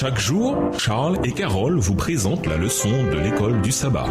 Chaque jour, Charles et Carole vous présentent la leçon de l'école du sabbat.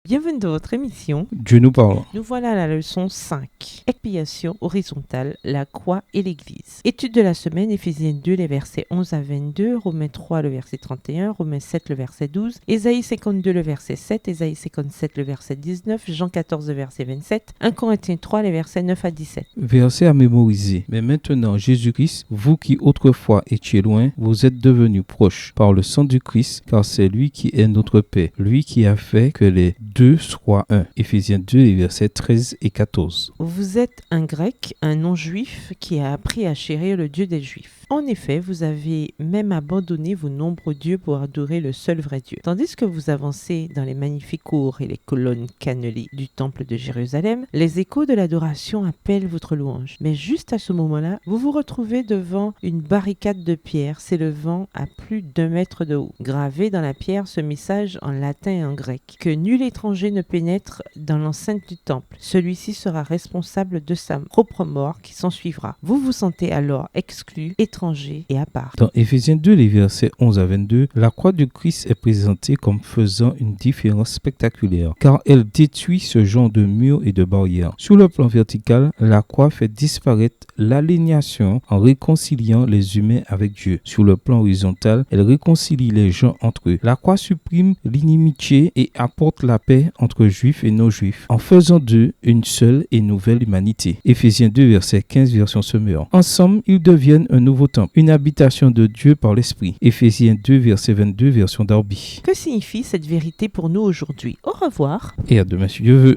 Bienvenue dans votre émission. Dieu nous parle. Nous voilà à la leçon 5. Expiation horizontale, la croix et l'église. Étude de la semaine, Éphésiens 2, les versets 11 à 22, Romains 3, le verset 31, Romains 7, le verset 12, Ésaïe 52, le verset 7, Ésaïe 57, le verset 19, Jean 14, le verset 27, 1 Corinthiens 3, les versets 9 à 17. Verset à mémoriser. Mais maintenant, Jésus-Christ, vous qui autrefois étiez loin, vous êtes devenus proches par le sang du Christ, car c'est lui qui est notre paix, lui qui a fait que les deux soient un. Éphésiens 2, les versets 13 et 14. Vous êtes un grec, un non-juif qui a appris à chérir le Dieu des Juifs. En effet, vous avez même abandonné vos nombreux dieux pour adorer le seul vrai Dieu. Tandis que vous avancez dans les magnifiques cours et les colonnes cannelées du temple de Jérusalem, les échos de l'adoration appellent votre louange. Mais juste à ce moment-là, vous vous retrouvez devant une barricade de pierre s'élevant à plus d'1 mètre de haut. Gravé dans la pierre ce message en latin et en grec, que nul étranger ne pénètre dans l'enceinte du temple. Celui-ci sera responsable de sa propre mort qui s'ensuivra. Vous vous sentez alors exclu, étranger et à part. Dans Éphésiens 2, les versets 11 à 22, la croix du Christ est présentée comme faisant une différence spectaculaire, car elle détruit ce genre de murs et de barrières. Sur le plan vertical, la croix fait disparaître l'aliénation en réconciliant les humains avec Dieu. Sur le plan horizontal, elle réconcilie les gens entre eux. La croix supprime l'inimitié et apporte la paix entre juifs et non-juifs, en faisant d'eux une seule et nouvelle humanité. Éphésiens 2, verset 15, version Semeur. Ensemble, ils deviennent un nouveau temple, une habitation de Dieu par l'Esprit. Éphésiens 2, verset 22, version Darby. Que signifie cette vérité pour nous aujourd'hui? Au revoir. Et à demain si Dieu veut.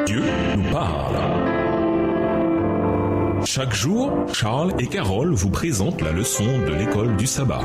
Dieu nous parle. Chaque jour, Charles et Carole vous présentent la leçon de l'école du sabbat.